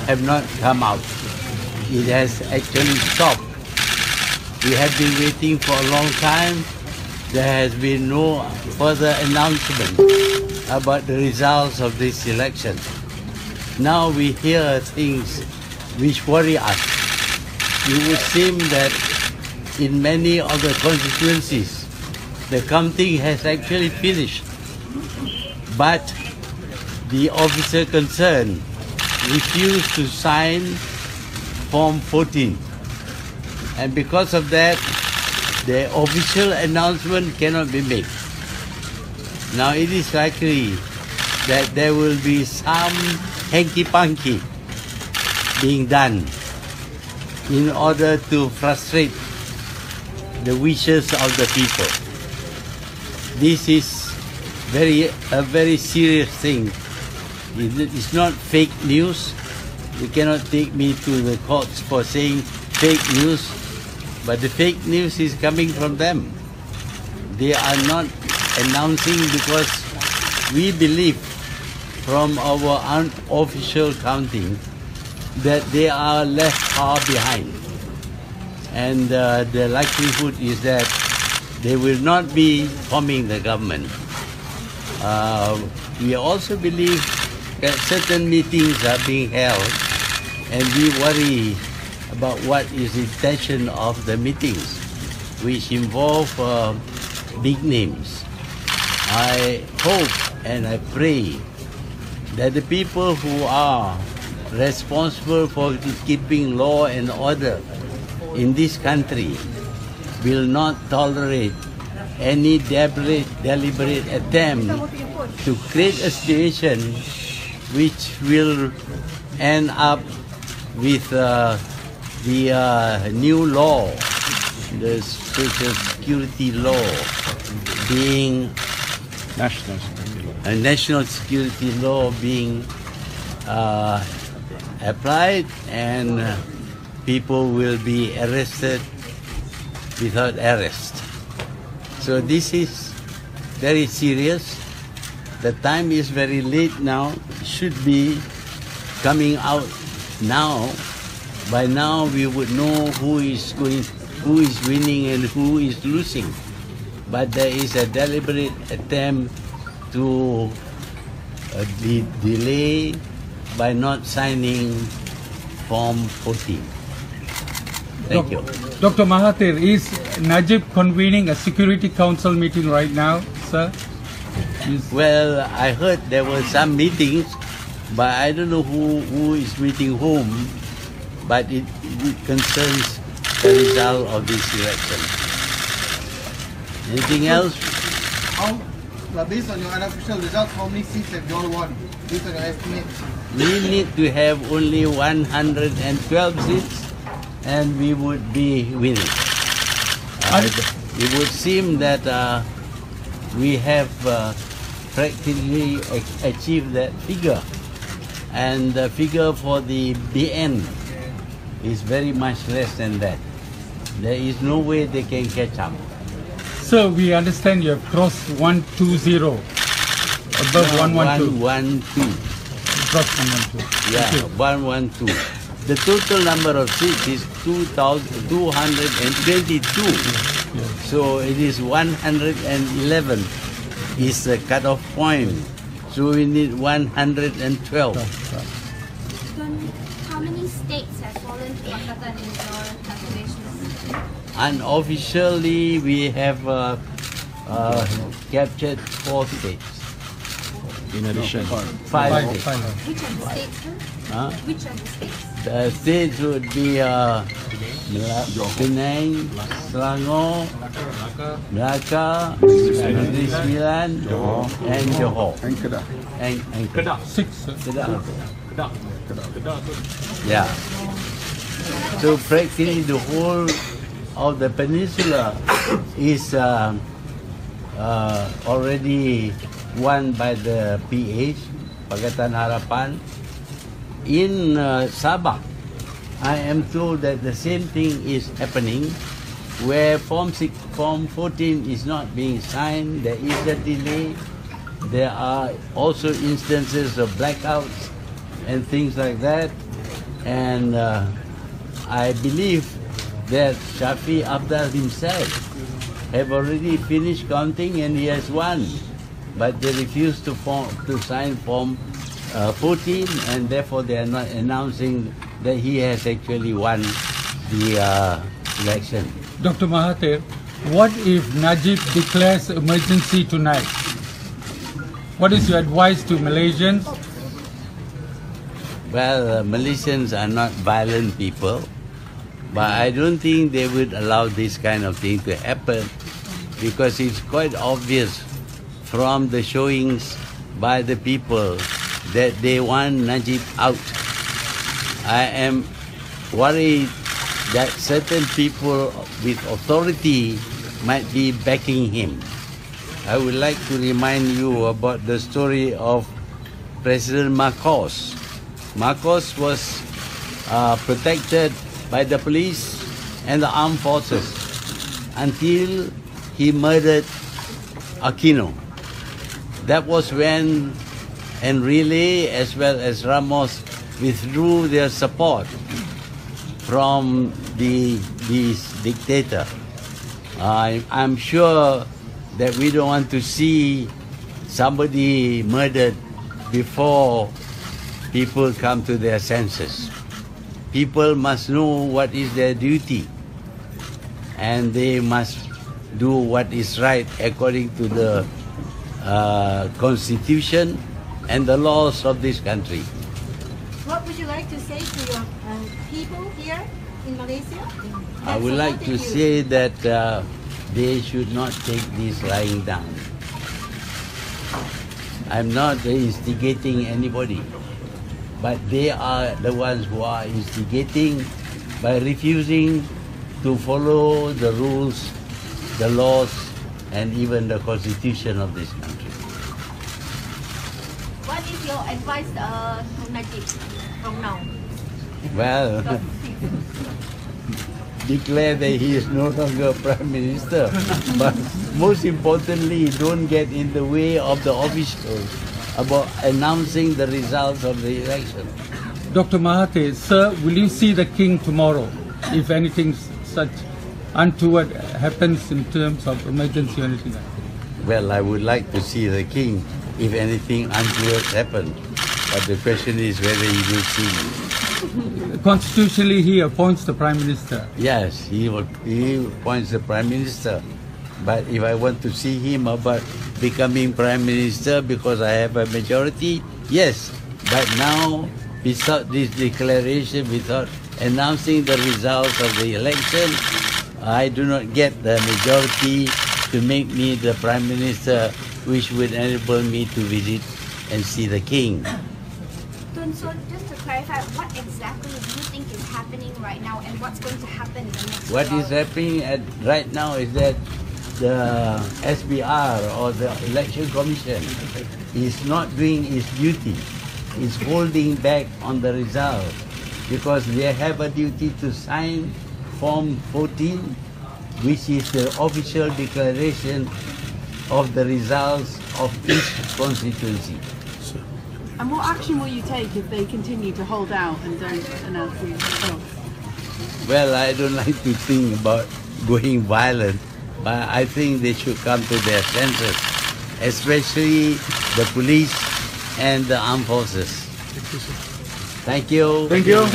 have not come out. It has actually stopped. We have been waiting for a long time. There has been no further announcement about the results of this election. Now we hear things which worry us. It would seem that in many of the constituencies, the counting has actually finished. But the officer concerned refused to sign Form 14. And because of that, the official announcement cannot be made. Now it is likely that there will be some hanky-panky being done in order to frustrate the wishes of the people. This is a very serious thing. It's not fake news. You cannot take me to the courts for saying fake news, but the fake news is coming from them. They are not announcing because we believe from our unofficial counting that they are left far behind. And the likelihood is that they will not be forming the government. We also believe that certain meetings are being held, and we worry about what is the intention of the meetings, which involve big names. I hope and I pray that the people who are responsible for keeping law and order in this country will not tolerate any deliberate attempt to create a situation which will end up with the new law, the Social Security law, being a national security law being applied, and people will be arrested without arrest. So this is very serious. The time is very late now. It should be coming out now. By now we would know who is winning and who is losing. But there is a deliberate attempt to delay by not signing Form 14. Thank you. Dr. Mahathir, is Najib convening a Security Council meeting right now, sir? Well, I heard there were some meetings, but I don't know who is meeting whom, but it concerns the result of this election. Anything else? Based on your unofficial results, how many seats have you all won? Based on your estimate? We need to have only 112 seats, and we would be winning. It would seem that we have practically achieved that figure, and the figure for the BN is very much less than that. There is no way they can catch up. So we understand you have crossed 120, above 112. 112. Crossed 112. Yeah, 112. The total number of seats is 2,222. Yes. So it is 111 is the cutoff point. So we need 112. How many states have fallen to Pakatan in your calculations? Unofficially, we have captured 4 states. In addition, 5 states. Which of the states, sir? Huh? Which of the states? The states would be Penang, Selangor, Melaka, Negeri Sembilan, and Johor. and Kedah. And Kedah. 6, sir. Kedah. Yeah. So practically the whole of the peninsula is already won by the PH, Pakatan Harapan. In Sabah, I am told that the same thing is happening, where Form 14 is not being signed. There is a delay. There are also instances of blackouts and things like that. And I believe that Shafi Abdal himself have already finished counting and he has won. But they refused to sign Form 14, and therefore they are not announcing that he has actually won the election. Dr. Mahathir, what if Najib declares emergency tonight? What is your advice to Malaysians? Well, Malaysians are not violent people, but I don't think they would allow this kind of thing to happen, because it's quite obvious from the showings by the people that they want Najib out. I am worried that certain people with authority might be backing him. I would like to remind you about the story of President Marcos. Marcos was protected by the police and the armed forces until he murdered Aquino. That was when Enrile as well as Ramos withdrew their support from this dictator. I'm sure that we don't want to see somebody murdered before people come to their senses. People must know what is their duty, and they must do what is right according to the Constitution and the laws of this country. What would you like to say to your people here in Malaysia? I would like to say that they should not take this lying down. I'm not instigating anybody, but they are the ones who are instigating by refusing to follow the rules, the laws, and even the Constitution of this country. What is your advice to Najib from now? Well, declare that he is no longer Prime Minister, but most importantly, don't get in the way of the officials about announcing the results of the election. Dr. Mahathir, sir, will you see the king tomorrow if anything such untoward happens in terms of emergency or anything like that? Well, I would like to see the king if anything untoward happens, but the question is whether he will see me. Constitutionally, he appoints the Prime Minister. Yes, he appoints the Prime Minister. But if I want to see him about becoming Prime Minister because I have a majority, yes. But now, without this declaration, without announcing the results of the election, I do not get the majority to make me the Prime Minister, which would enable me to visit and see the King. So just to clarify, what exactly do you think is happening right now, and what's going to happen in the next What few is hours? happening right now is that the SPR or the Election Commission is not doing its duty. It's holding back on the result because they have a duty to sign Form 14, which is the official declaration of the results of each constituency. And what action will you take if they continue to hold out and don't announce the results? Well, I don't like to think about going violent, but I think they should come to their senses, especially the police and the armed forces. Thank you. Thank you.